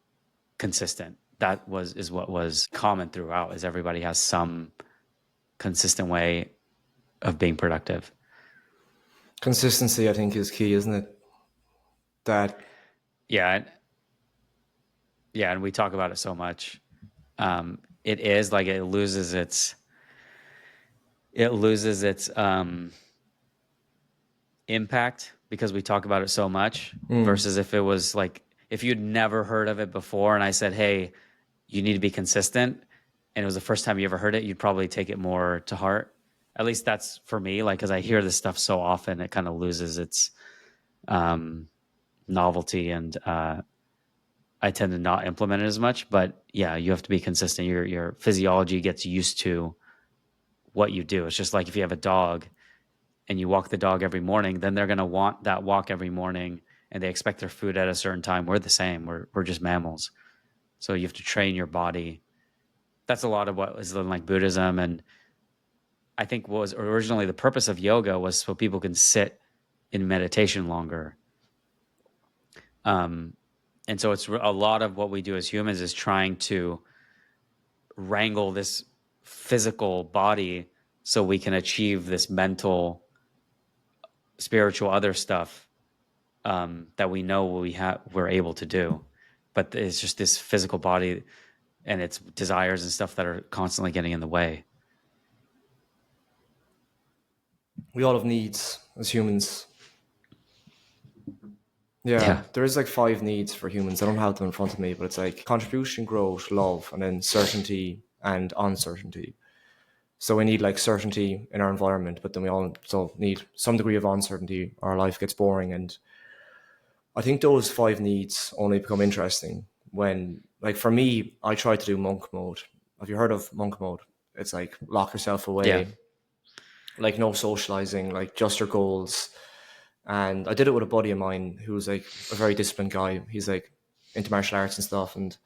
consistent. Is what was common throughout. Is everybody has some consistent way of being productive. Consistency, I think, is key, isn't it? That Yeah, yeah, and we talk about it so much. It is like it loses its impact because we talk about it so much. Versus if it was like if you'd never heard of it before, and I said, "Hey, you need to be consistent," and it was the first time you ever heard it, you'd probably take it more to heart. At least that's for me. Like, because I hear this stuff so often, it kind of loses its um, novelty, and I tend to not implement it as much. But yeah, you have to be consistent. Your physiology gets used to what you do. It's just like if you have a dog and you walk the dog every morning, then they're going to want that walk every morning, and they expect their food at a certain time. We're the same. We're just mammals. So you have to train your body. That's a lot of what is in like Buddhism, and I think what was originally the purpose of yoga was so people can sit in meditation longer. And so it's a lot of what we do as humans is trying to wrangle this physical body so we can achieve this mental, spiritual, other stuff that we know we're able to do. But it's just this physical body and its desires and stuff that are constantly getting in the way. we all have needs as humans. Yeah, Yeah. there is like 5 needs for humans. I don't have them in front of me, but it's like contribution, growth, love, and then certainty and uncertainty. So we need like certainty in our environment, but then we also need some degree of uncertainty. Our life gets boring, and I think those 5 needs only become interesting when Like for me, I try to do monk mode. Have you heard of monk mode? It's like lock yourself Yeah. away, like no socializing, like just your goals. And I did it with a buddy of mine who was like a very disciplined guy. He's like into martial arts and stuff. And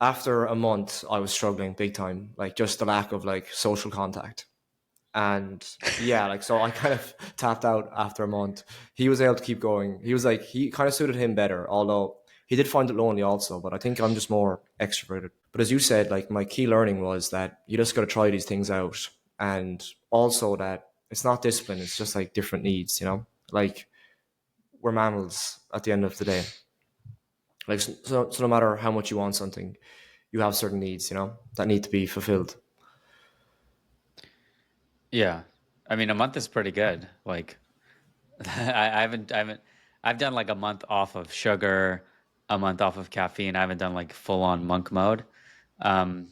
after a month, I was struggling big time, like just the lack of like social contact. And yeah, like so I kind of tapped out after a month. He was able to keep going. He was like he kind of suited him better, although he did find it lonely also, but I think I'm just more extroverted. But as you said, like my key learning was that you just gotta try these things out. And also that it's not discipline, it's just like different needs, you know? Like we're mammals at the end of the day. Like so no matter how much you want something, you have certain needs, you know, that need to be fulfilled. Yeah. I mean, a month is pretty good. Like, I've done like a month off of sugar, a month off of caffeine. I haven't done like full on monk mode. Um,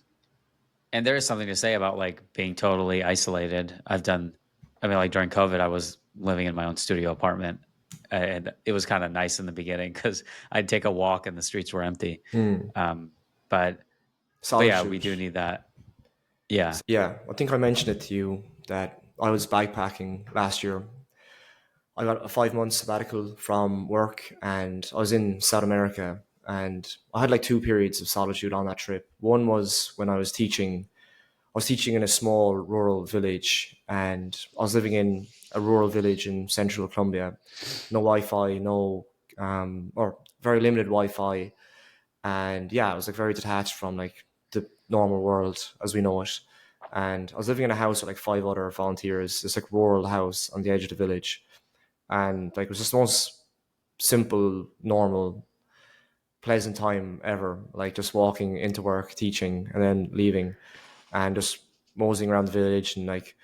and there is something to say about like being totally isolated. I mean, like during COVID, I was living in my own studio apartment, and it was kind of nice in the beginning because I'd take a walk and the streets were empty. Hmm. Um, but but yeah, we Solitude. do need that. Yeah. Yeah, I think I mentioned it to you that I was backpacking last year. I got a 5 month sabbatical from work and I was in South America and I had like two periods of solitude on that trip. One was when I was teaching in a small rural village and I was living in a rural village in central Colombia. No Wi-Fi, no or very limited Wi-Fi. And yeah, I was like very detached from like the normal world as we know it. And I was living in a house with like five other volunteers, this like rural house on the edge of the village. And like it was just the most simple, normal, pleasant time ever. Like just walking into work, teaching, and then leaving, and just moseying around the village. And like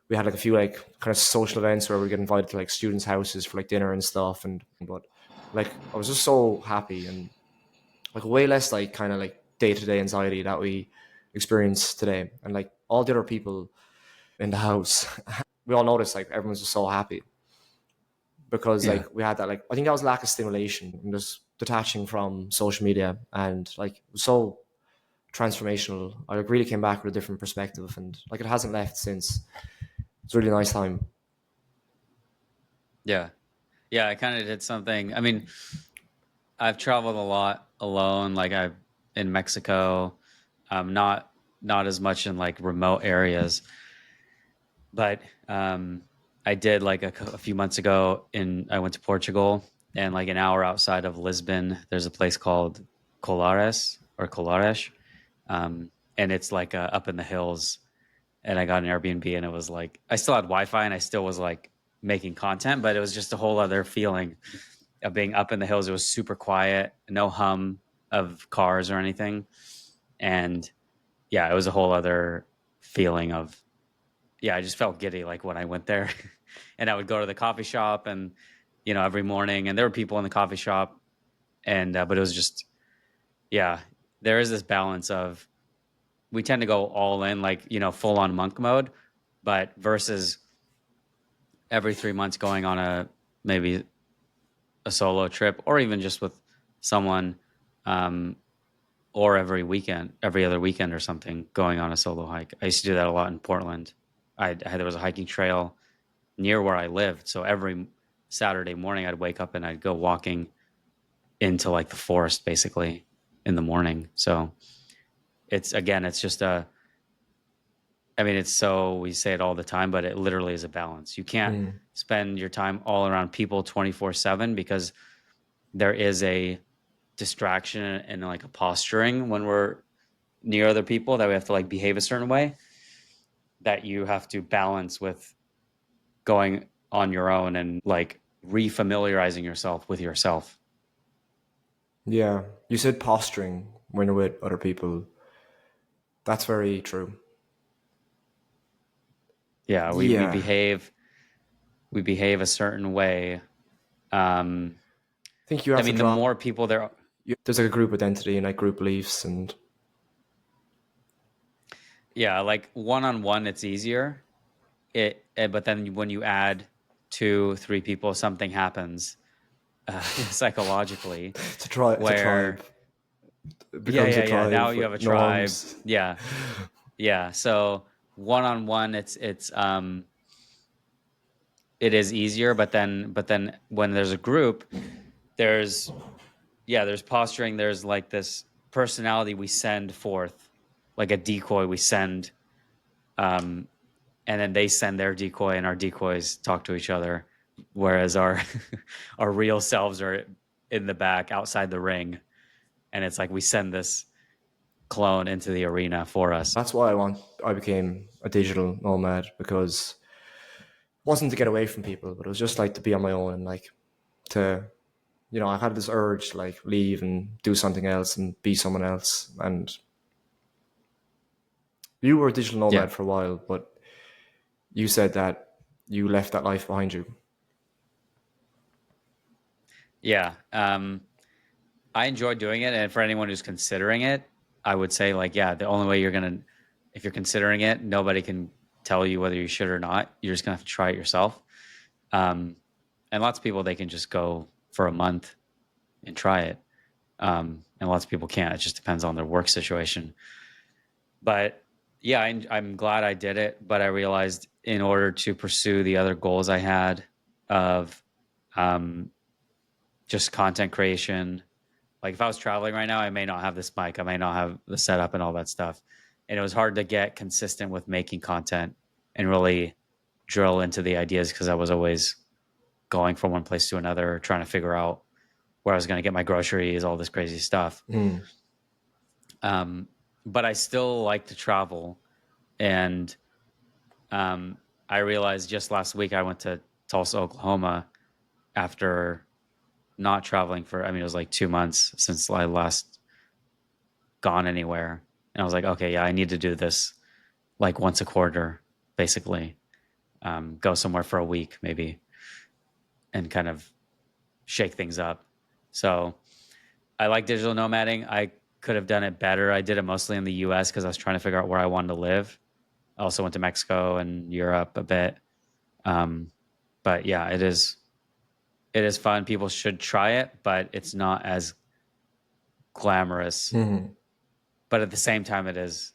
we had like a few like kind of social events where we get invited to like students' houses for like dinner and stuff. And but like I was just so happy and like way less like kind of like day to day anxiety that we experience today. And like all the other people in the house, we all noticed like everyone's just so happy because Yeah. like we had that like I think that was lack of stimulation and just detaching from social media and like it was so transformational. I like, really came back with a different perspective and like it hasn't left since. It's a really nice time. Yeah. Yeah. I kind of did something. I mean, I've traveled a lot alone. Like I've in Mexico, not as much in like remote areas, but I did like a few months ago. I went to Portugal, and like an hour outside of Lisbon, there's a place called Colares, and it's like up in the hills. And I got an Airbnb, and it was like I still had Wi-Fi, and I still was like making content, but it was just a whole other feeling of being up in the hills. It was super quiet, no hum of cars or anything. And yeah, it was a whole other feeling of, yeah, I just felt giddy like when I went there. And I would go to the coffee shop and, every morning, and there were people in the coffee shop. And, but it was just, yeah, there is this balance of, we tend to go all in, like, full on monk mode, but versus every 3 months going on maybe a solo trip or even just with someone, um, or every other weekend or something, going on a solo hike. I used to do that a lot in Portland. There was a hiking trail near where I lived, so every Saturday morning I'd wake up and I'd go walking into like the forest basically in the morning. So it's just I mean, it's so we say it all the time, but it literally is a balance. You can't Mm. spend your time all around people 24/7 because there is a distraction and like a posturing when we're near other people that we have to like behave a certain way that you have to balance with going on your own and like refamiliarizing yourself with yourself. Yeah, you said posturing when you're with other people. That's very true. Yeah, Yeah, we behave a certain way. Um, I think you I have to mean, the drop. more people there, There's like a group identity and like group beliefs and yeah, like one on one, it's easier. But then when you add two, three people, something happens psychologically it's a tribe. where It Yeah, becomes yeah, a yeah. Now tribe you have with a tribe. norms. Yeah, yeah. So one on one, it is easier, but then when there's a group, there's there's posturing. There's like this personality we send forth, like a decoy we send, um, and then they send their decoy, and our decoys talk to each other, whereas our our real selves are in the back outside the ring, and it's like we send this clone into the arena for us. That's why I became a digital nomad, because it wasn't to get away from people, but it was just like to be on my own and like to, I had this urge to like leave and do something else and be someone else. And you were a digital Yeah, nomad for a while, but you said that you left that life behind you. yeah. I enjoy doing it, and for anyone who's considering it, I would say like, yeah, the only way if you're considering it, nobody can tell you whether you should or not. You're just gonna have to try it yourself. Um, and lots of people, they can just go for a month and try it, and lots of people can't. It just depends on their work situation. But yeah, I'm glad I did it. But I realized in order to pursue the other goals I had of um, just content creation, like if I was traveling right now, I may not have this mic, I may not have the setup and all that stuff. And it was hard to get consistent with making content and really drill into the ideas because I was always going from one place to another, trying to figure out where I was going to get my groceries, all this crazy stuff. Mm. Um, but I still like to travel. And um, I realized just last week I went to Tulsa, Oklahoma after not traveling for, I mean, it was like 2 months since I last gone anywhere. And I was like, okay, yeah, I need to do this like once a quarter, basically. Go somewhere for a week, maybe, and kind of shake things up. So I like digital nomading. I could have done it better. I did it mostly in the US because I was trying to figure out where I wanted to live. I also went to Mexico and Europe a bit. Um, but yeah, it is fun. People should try it, but it's not as glamorous. Mhm. But at the same time, it is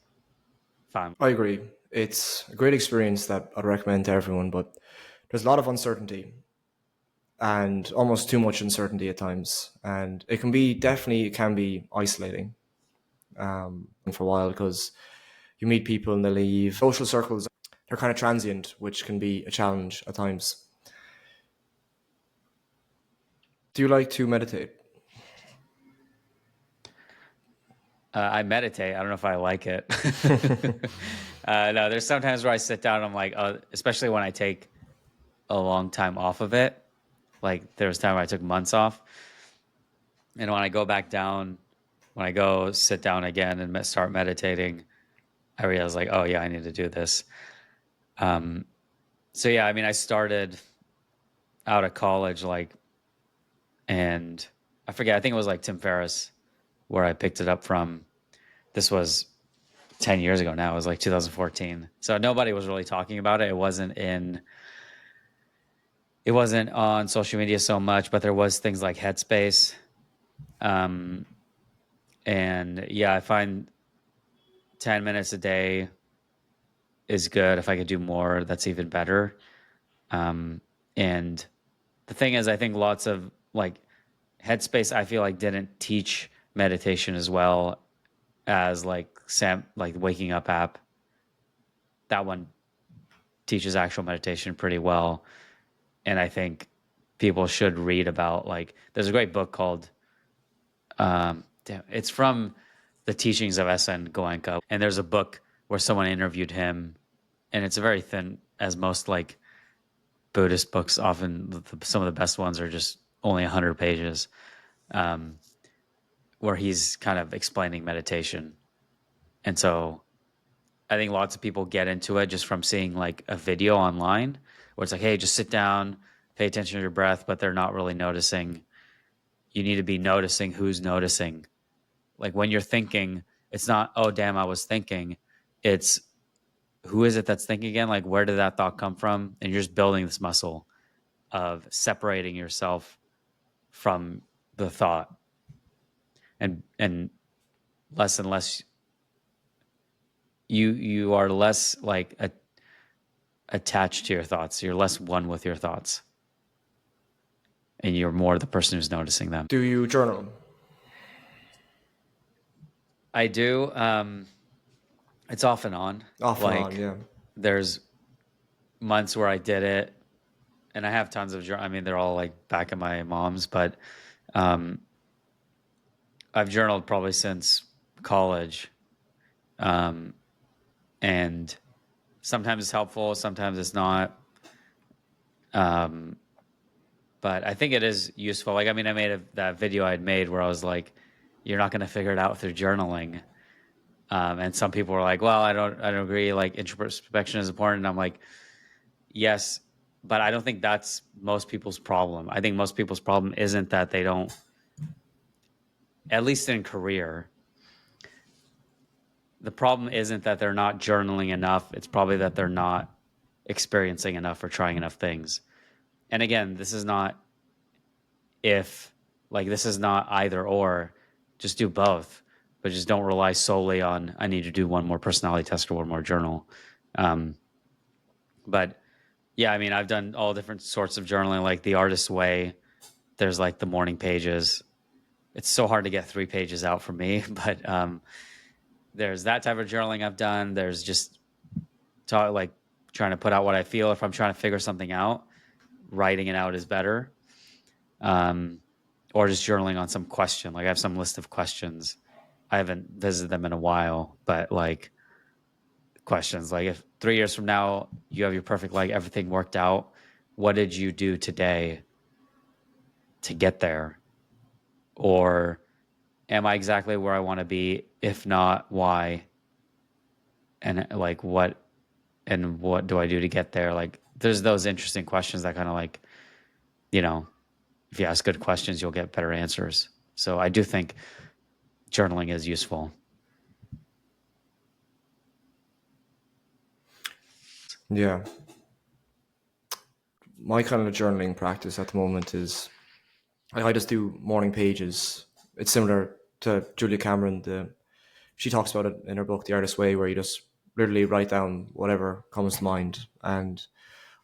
fun. I agree. It's a great experience that I'd recommend to everyone, but there's a lot of uncertainty and almost too much uncertainty at times. And it can be isolating for a while, because you meet people and they leave. Social circles, they're kind of transient, which can be a challenge at times. Do you like to meditate? I meditate. I don't know if I like it. No, there's sometimes where I sit down and I'm like, especially when I take a long time off of it. Like there was time where I took months off. And when I go back down, when I go sit down again and start meditating, I realize like, oh yeah, I need to do this. Um, so yeah, I mean, I started out of college, like, and I forget, I think it was like Tim Ferriss where I picked it up from. This was 10 years ago now. It was like 2014. So nobody was really talking about it. It wasn't on social media so much, but there was things like Headspace. Um, and yeah, I find 10 minutes a day is good. If I could do more, that's even better. And the thing is, I think lots of like Headspace, I feel like didn't teach meditation as well as like Waking Up app. That one teaches actual meditation pretty well. And I think people should read about like there's a great book called it's from the teachings of SN Goenka. And there's a book where someone interviewed him, and it's very thin, as most like Buddhist books often, some of the best ones are just only 100 pages, um, where he's kind of explaining meditation. And so I think lots of people get into it just from seeing like a video online where it's like, hey, just sit down, pay attention to your breath, but they're not really noticing. You need to be noticing who's noticing. Like when you're thinking, it's not, oh, damn, I was thinking. It's who is it that's thinking again? Like, where did that thought come from? And you're just building this muscle of separating yourself from the thought and less and less you are less like attached to your thoughts. You're less one with your thoughts, and you're more the person who's noticing them. Do you journal? I do. It's off and on. Off and on, Like yeah. there's months where I did it, and I have tons of. I mean, they're all like back at my mom's, but um, I've journaled probably since college, um, and sometimes it's helpful, sometimes it's not. Um, but I think it is useful. Like, I mean, I made that video I'd made where I was like, "You're not going to figure it out through journaling." And some people were like, "Well, I don't agree. Like, introspection is important." And I'm like, "Yes, but I don't think that's most people's problem. I think most people's problem isn't that they don't, at least in career, the problem isn't that they're not journaling enough. It's probably that they're not experiencing enough or trying enough things." And again, this is not if, like, this is not either or. Just do both, but just don't rely solely on, I need to do one more personality test or one more journal. Um, but yeah, I mean, I've done all different sorts of journaling, like the artist's way. There's like the morning pages. It's so hard to get 3 pages out for me, but there's that type of journaling I've done. There's just like trying to put out what I feel. If I'm trying to figure something out, writing it out is better. Or just journaling on some question. Like I have some list of questions. I haven't visited them in a while, but like questions like, if 3 years from now you have your perfect, like everything worked out, what did you do today to get there? Or am I exactly where I want to be? If not, why? And like what do I do to get there? Like there's those interesting questions that kind of like, you know, if you ask good questions, you'll get better answers. So I do think journaling is useful. Yeah. My kind of journaling practice at the moment is I just do morning pages. It's similar to Julia Cameron. She talks about it in her book, The Artist's Way, where you just literally write down whatever comes to mind. And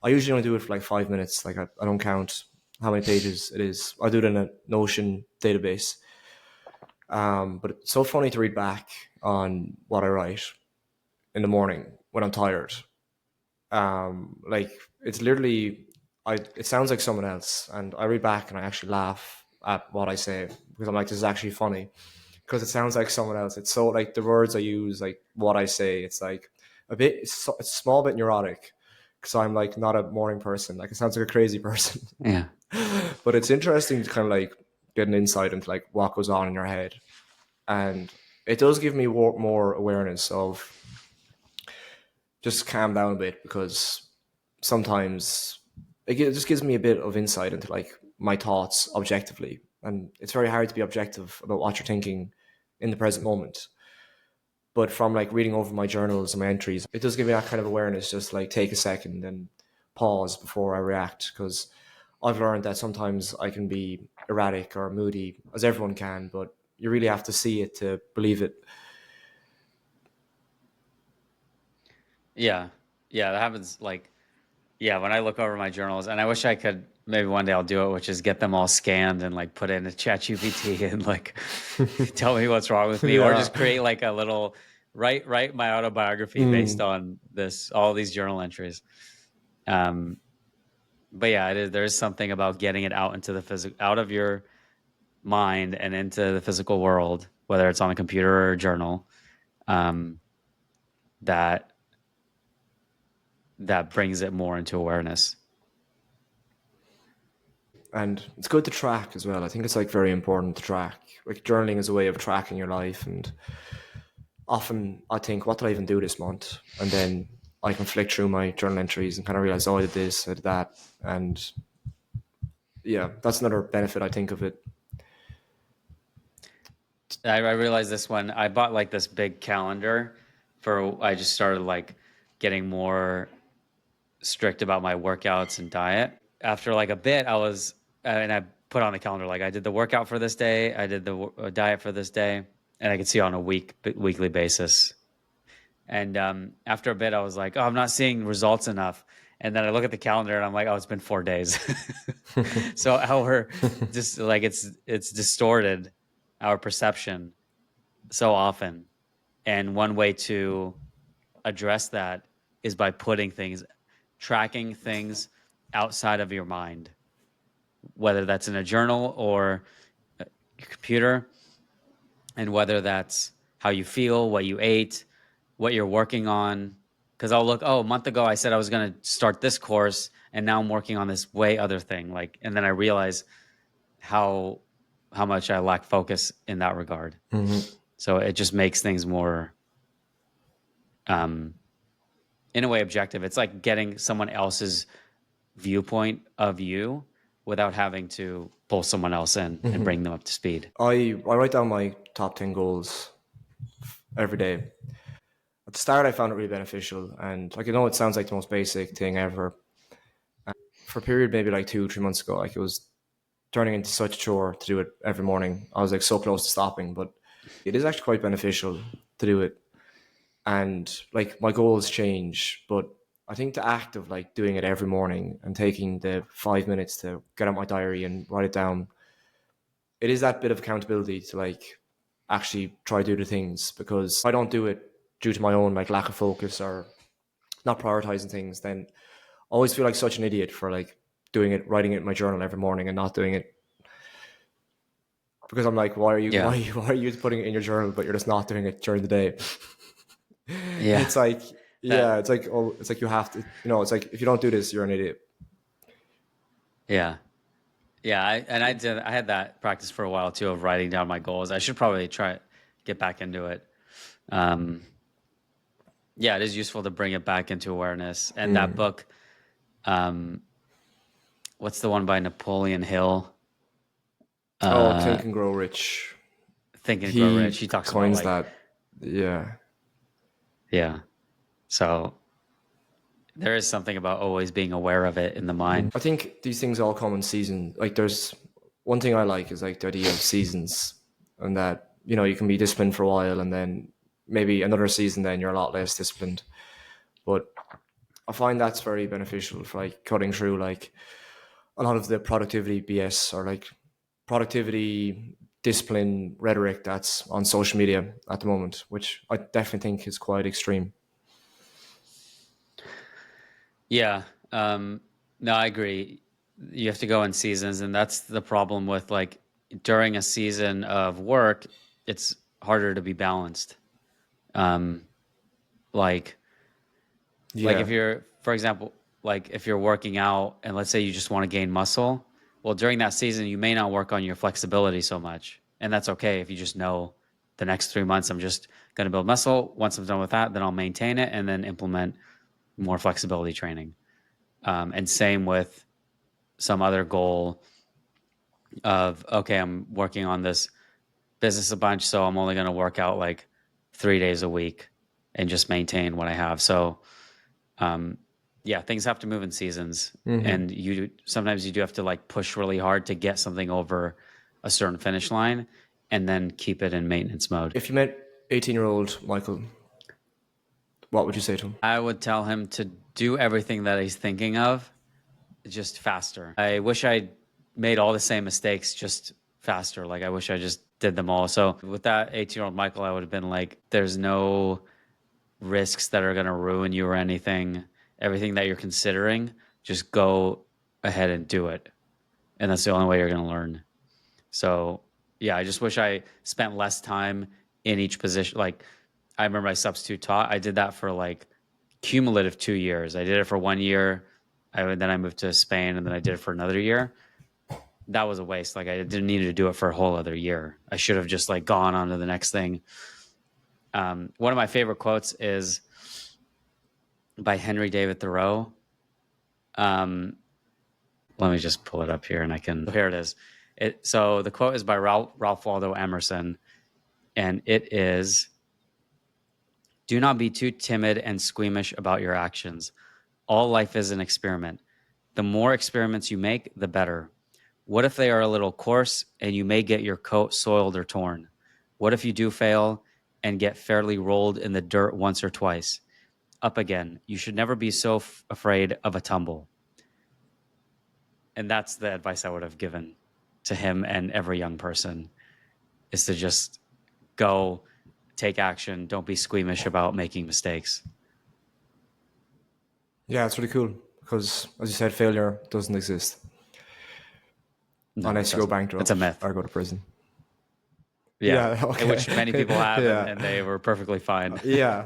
I usually only do it for like 5 minutes. Like I don't count how many pages it is. I do it in a Notion database. But it's so funny to read back on what I write in the morning when I'm tired. Like it's literally, it sounds like someone else, and I read back and I actually laugh at what I say because I'm like, this is actually funny because it sounds like someone else. It's so like the words I use, like what I say, it's like it's a small bit neurotic because I'm like not a morning person. Like it sounds like a crazy person, Yeah. but it's interesting to kind of like get an insight into like what goes on in your head, and it does give me more awareness of just calm down a bit because sometimes it just gives me a bit of insight into like my thoughts objectively, and it's very hard to be objective about what you're thinking in the present moment. But from like reading over my journals and my entries, it does give me that kind of awareness. Just like take a second and pause before I react, because I've learned that sometimes I can be erratic or moody, as everyone can, but you really have to see it to believe it. Yeah. Yeah. That happens. Like, yeah, when I look over my journals, and I wish I could, maybe one day I'll do it, which is get them all scanned and like put in a chat GPT and like tell me what's wrong with me, or Yeah. just create like a little, write my autobiography based on all these journal entries. Um, but yeah, there is something about getting it out into the physical, out of your mind and into the physical world, whether it's on a computer or a journal, um, that brings it more into awareness. And it's good to track as well. I think it's like very important to track. Like journaling is a way of tracking your life, and often I think, what did I even do this month? And then I can flick through my journal entries and kind of realize, oh, I did this, I did that. And yeah, that's another benefit I think of it. I realized this when I bought like this big calendar I just started like getting more strict about my workouts and diet. After like a bit, and I put on the calendar, like I did the workout for this day, I did the diet for this day. and I could see on a weekly basis. And after a bit, I was like, "Oh, I'm not seeing results enough." And then I look at the calendar, and I'm like, "Oh, it's been 4 days." So our just like it's distorted our perception so often. And one way to address that is by tracking things outside of your mind, whether that's in a journal or your computer, and whether that's how you feel, what you ate, what you're working on. Because I'll look, oh, a month ago I said I was going to start this course, and now I'm working on this way other thing. Like, and then I realize how much I lack focus in that regard. So it just makes things more, in a way, objective. It's like getting someone else's viewpoint of you without having to pull someone else in and bring them up to speed. I write down my top 10 goals every day. At the start, I found it really beneficial, and like, I know it sounds like the most basic thing ever. For a period, maybe like 2 3 months ago, like, it was turning into such a chore to do it every morning. I was like so close to stopping, but it is actually quite beneficial to do it. And like, my goals change, but I think the act of like doing it every morning and taking the 5 minutes to get out my diary and write it down, it is that bit of accountability to like actually try to do the things, because if I don't do it due to my own like lack of focus or not prioritizing things, then I always feel like such an idiot for like doing it, writing it in my journal every morning and not doing it, because I'm like, why are you Yeah. why are you putting it in your journal but you're just not doing it during the day? Yeah. It's like, yeah, it's like, oh, it's like you have to, it's like, if you don't do this, you're an idiot. Yeah. Yeah. I had that practice for a while too, of writing down my goals. I should probably get back into it. Yeah, it is useful to bring it back into awareness. And that book, what's the one by Napoleon Hill? Think and Grow Rich. Think and Grow Rich. He talks about coins like, that. Yeah. yeah. So there is something about always being aware of it in the mind. I think these things all come in season. Like, there's one thing I like is like the idea of seasons, and that, you can be disciplined for a while and then maybe another season, then you're a lot less disciplined. But I find that's very beneficial for like cutting through like a lot of the productivity BS or like productivity discipline rhetoric that's on social media at the moment, which I definitely think is quite extreme. Yeah. No, I agree. You have to go in seasons, and that's the problem with like during a season of work, it's harder to be balanced. Like Yeah. if you're, for example, like if you're working out and let's say you just want to gain muscle, well, during that season, you may not work on your flexibility so much. And that's okay if you just know the next 3 months, I'm just going to build muscle. Once I'm done with that, then I'll maintain it and then implement more flexibility training. And same with some other goal of, okay, I'm working on this business a bunch, so I'm only going to work out like 3 days a week and just maintain what I have. So, yeah, things have to move in seasons, and sometimes you do have to like push really hard to get something over a certain finish line, and then keep it in maintenance mode. If you met 18-year-old Michael, what would you say to him? I would tell him to do everything that he's thinking of, just faster. I wish I made all the same mistakes, just faster. Like, I wish I just did them all. So with that 18-year-old Michael, I would have been like, there's no risks that are going to ruin you or anything. Everything that you're considering, just go ahead and do it. And that's the only way you're going to learn. So yeah, I just wish I spent less time in each position. Like, I remember I substitute taught. I did that for like cumulative 2 years. I did it for 1 year. Then I moved to Spain, and then I did it for another year. That was a waste. Like, I didn't need to do it for a whole other year. I should have just like gone on to the next thing. One of my favorite quotes is by Henry David Thoreau. Let me just pull it up here, and here it is. So the quote is by Ralph Waldo Emerson, and it is, "Do not be too timid and squeamish about your actions. All life is an experiment. The more experiments you make, the better. What if they are a little coarse and you may get your coat soiled or torn? What if you do fail and get fairly rolled in the dirt once or twice? Up again. You should never be so afraid of a tumble. And that's the advice I would have given to him and every young person, is to just go, take action. Don't be squeamish about making mistakes. Yeah, it's really cool because, as you said, failure doesn't exist No, unless it you go doesn't. bankrupt It's a myth. or go to prison. Yeah. Yeah, okay. Which many people have, Yeah. and they were perfectly fine. Yeah.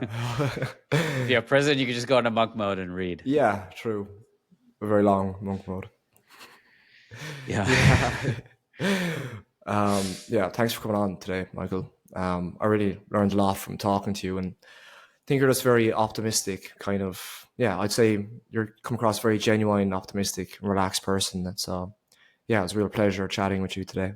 If you have prison, you can just go into monk mode and read. Yeah, true. A very long monk mode. Yeah. Yeah, thanks for coming on today, Michael. I really learned a lot from talking to you, and I think you're just very optimistic, kind of. Yeah, I'd say you're come across very genuine, optimistic, relaxed person. That's yeah, it was a real pleasure chatting with you today.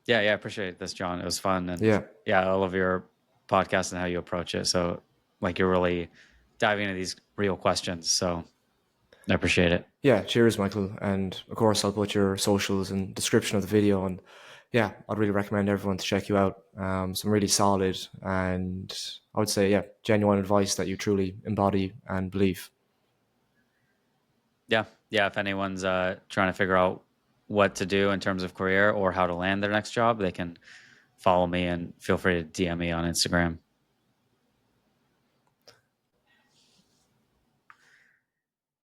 Yeah, I appreciate this, John. It was fun, and Yeah. I love your podcast and how you approach it. So, like, you're really diving into these real questions. So, I appreciate it. Yeah, cheers, Michael. And of course, I'll put your socials in description of the video. And yeah, I'd really recommend everyone to check you out. Some really solid and I would say, yeah, genuine advice that you truly embody and believe. Yeah, if anyone's trying to figure out what to do in terms of career or how to land their next job, they can follow me and feel free to DM me on Instagram.